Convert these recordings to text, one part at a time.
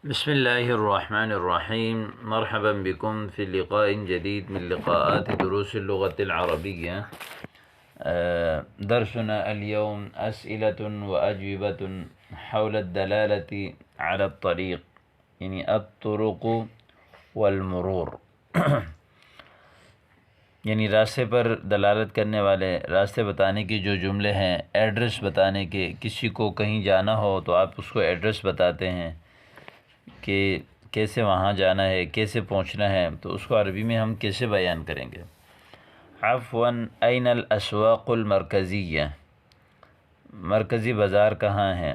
بسم الله الرحمن الرحيم. مرحبا بكم في لقاء جديد من لقاءات دروس اللغة العربية. درسنا اليوم أسئلة وأجوبة حول الدلالة على الطريق، يعني الطرق والمرور یعنی راستے پر دلالت کرنے والے، راستے بتانے کے جو جملے ہیں، ایڈریس بتانے کے، کسی کو کہیں جانا ہو تو آپ اس کو ایڈریس بتاتے ہیں کہ کیسے وہاں جانا ہے، کیسے پہنچنا ہے، تو اس کو عربی میں ہم کیسے بیان کریں گے؟ عفواً این الاسواق المرکزیہ، مرکزی بازار کہاں ہے؟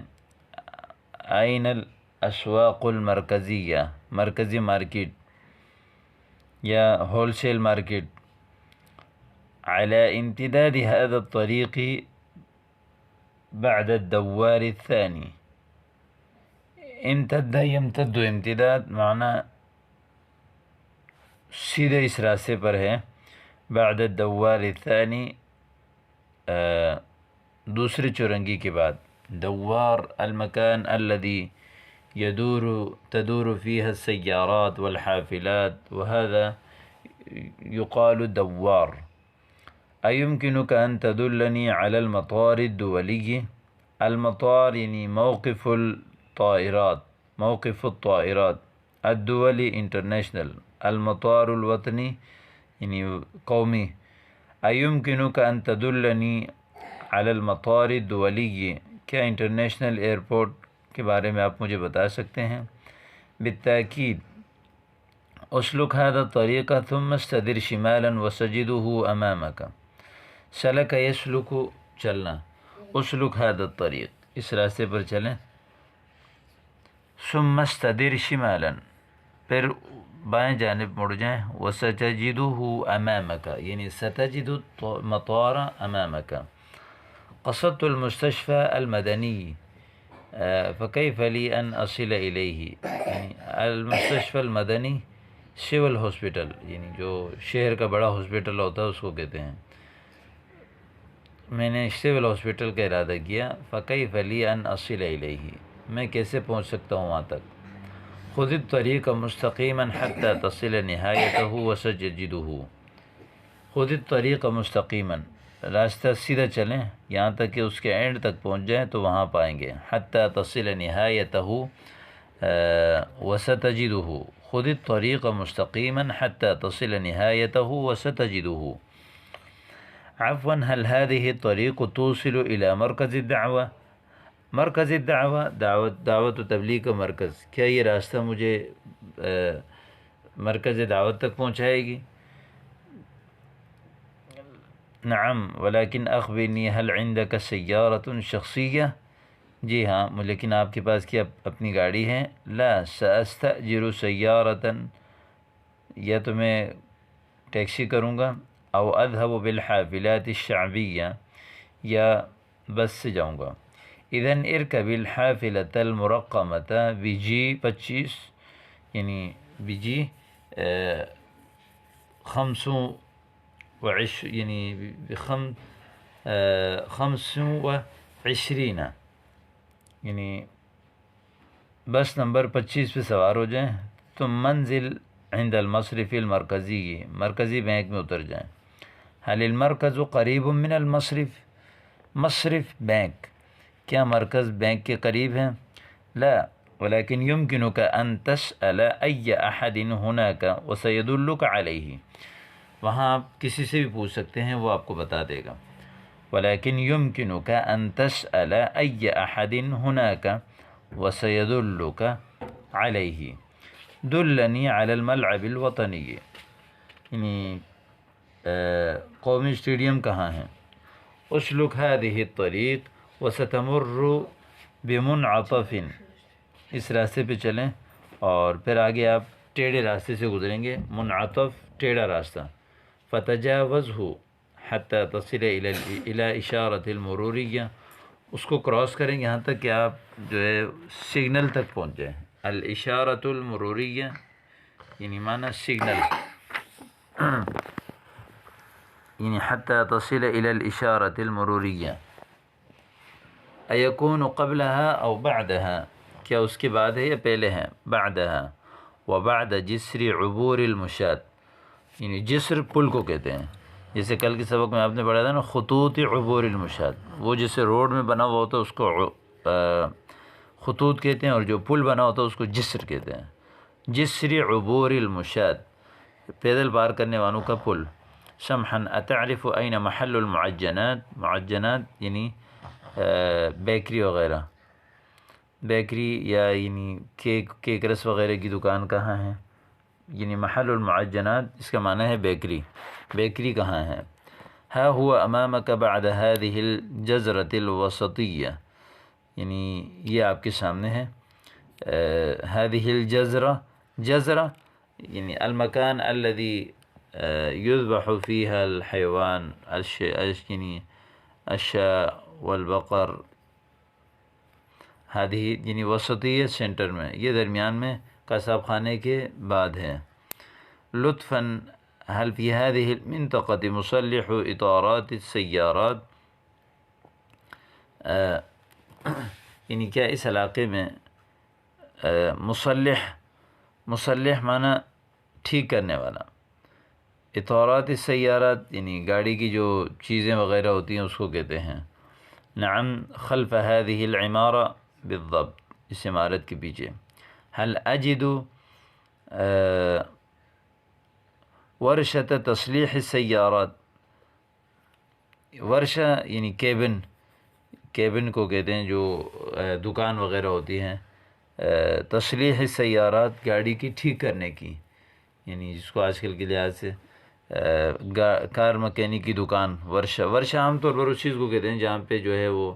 این الاسواق المرکزیہ، مرکزی مارکیٹ یا ہول سیل مارکیٹ. على امتداد هذا الطريق بعد الدوار الثاني. امتد يمتد امتداد معنی سیدھے اس راستے پر ہے. بعد الدوار الثاني دوسری چورنگی کے بعد. دوار المكان الذي تدور فيها السيارات والحافلات، وهذا يقال دوار. أيمكنك أن تدلني على المطار الدولي؟ المطار يعني موقف الطائرات، موقف الطائرات. الدولي انٹرنیشنل. المطار الوطني يعني قومی. أيمكنك أن تدلني على المطار الدولي؟ کیا انٹرنیشنل ایئرپورٹ کے بارے میں آپ مجھے بتا سکتے ہیں؟ بالتأكيد. اسلک هذا الطريق ثم استدر شمالا وسجده أمامك. سلک یسلک چلنا، اسلک هذا الطريق اس راستے پر چلیں. ثم استدر شمالا پھر بائیں جانب مڑ جائیں. وستجده أمامك یعنی ستجد المطار أمامك. قصدت المستشفى المدني فكيف لي أن أصل إليه؟ یعنی المستشفى المدنی سول ہاسپٹل، یعنی جو شہر کا بڑا ہاسپٹل ہوتا ہے اس کو کہتے ہیں. میں نے سول ہاسپٹل کا ارادہ کیا. فكيف لي أن أصل إليه، میں کیسے پہنچ سکتا ہوں وہاں تک. خذ الطريق مستقيما حتى تصل نهايته وستجده. خذ الطريق مستقيما، راستہ سیدھا چلیں یہاں تک کہ اس کے اینڈ تک پہنچ جائیں تو وہاں پائیں گے. حتى تصل نهايته وستجده. خذ الطريق مستقيما حتى تصل نهايته وستجده. عفوا هل هذه الطريق توصل إلى مركز الدعوة؟ مرکز الدعوة دعوت و تبلیغ کا مرکز، کیا یہ راستہ مجھے مرکز دعوت تک پہنچائے گی؟ نعم ولكن أخبرني هل عندك سيارة شخصية؟ جی ہاں، لیکن آپ کے پاس کیا اپنی گاڑی ہے؟ لا سأستأجر سيارة، یا تو میں ٹیکسی کروں گا. او اذهب بالحافلات الشعبية، یا بس سے جاؤں گا. اذن اركب الحافلة المرقمة بجي 25 یعنی بجی 25 یعنی 25 یعنی بس نمبر 25 پہ سوار ہو جائیں. تم منزل عند المصرف المرکزی، مرکزی بینک میں اتر جائیں. هل المركز قریب من المصرف؟ مصرف بینک، کیا مرکز بینک کے قریب ہیں؟ لا ولكن يمكنك أن تسأل أي أحد هناك وسيدلك عليه. وہاں آپ کسی سے بھی پوچھ سکتے ہیں، وہ آپ کو بتا دے گا. ولكن يمكنك أن تسأل أي أحد هناك وسيدلك عليه. دلني على الملعب الوطني یعنی قومی اسٹیڈیم کہاں ہے؟ اسلک هذه الطريق وستمر بمنعطف، اس راستے پہ چلیں اور پھر آگے آپ ٹیڑھے راستے سے گزریں گے. منعطف ٹیڑھا راستہ. فتجاوزه حتى تصل الى اشارة المرورية، اس کو کراس کریں گے یہاں تک کہ آپ جو ہے سگنل تک پہنچ جائیں. الاشارة المرورية یعنی معنی سگنل، یعنی حتى تصل الى الاشارة المرورية. أيكون قبلها أو بعدها؟ کیا اس کے بعد ہے یا پہلے ہے؟ بعدها وبعد جسر عبور المشاة، یعنی جسر پل کو کہتے ہیں. جیسے کل کے سبق میں آپ نے پڑھا تھا نا خطوط عبور المشاة، وہ جیسے روڈ میں بنا ہوا ہوتا ہے اس کو خطوط کہتے ہیں، اور جو پل بنا ہوتا ہے اس کو جسر کہتے ہیں. جسر عبور المشاة، پیدل پار کرنے والوں کا پل. سمحا اتعرف این محل المعجنات، معجنات یعنی بیکری وغیرہ، بیکری یا یعنی کیک رس وغیرہ کی دکان کہاں ہے؟ یعنی محل المعجنات اس کا معنی ہے بیکری، بیکری کہاں ہے؟ ہا ہوا امامک بعد هذه الجزرة الوسطیہ، یعنی یہ آپ کے سامنے ہے. هذه الجزرة، جزرہ یعنی المکان الذي يذبح فيها الحيوان، یعنی الشاء والبقر. هذه یعنی وسطیہ سینٹر میں، یہ درمیان میں قصاب خانے کے بعد ہے. لطفاً هل في هذه المنطقة مصلح اطارات السيارات، یعنی کیا اس علاقے میں مصلح معنی ٹھیک کرنے والا، اطارات السیارات یعنی گاڑی کی جو چیزیں وغیرہ ہوتی ہیں اس کو کہتے ہیں. نعم خلف هذه العمارة بالضبط، اس عمارت کے پیچھے. هل اجد ورشة تصلیح السیارات، ورشہ یعنی کیبن کو کہتے ہیں جو دکان وغیرہ ہوتی ہیں. تصلیح السیارات گاڑی کی ٹھیک کرنے کی، یعنی جس کو آج کل کے لحاظ سے کار مکینک کی دکان. ورشہ عام طور پر اس چیز کو کہتے ہیں جہاں پہ جو ہے وہ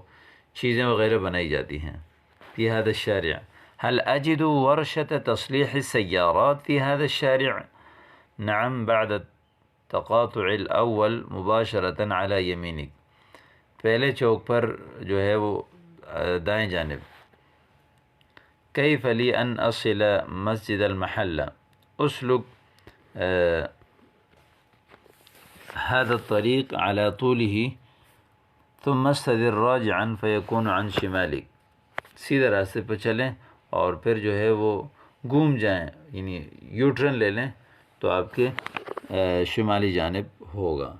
چیزیں وغیرہ بنائی جاتی ہیں. فی هذا الشارع، هل اجد ورشة تصلیح السیارات فی هذا الشارع؟ نعم بعد التقاطع الاول مباشرة على یمینک، پہلے چوک پر جو ہے وہ دائیں جانب. کیف لی ان اصل مسجد المحلہ، اسلک هذا الطريق على طوله ثم استدر راجعا فيكون عن شمالك، سیدھے راستے پہ چلیں اور پھر جو ہے وہ گھوم جائیں، یعنی یو ٹرن لے لیں تو آپ کے شمالی جانب ہوگا.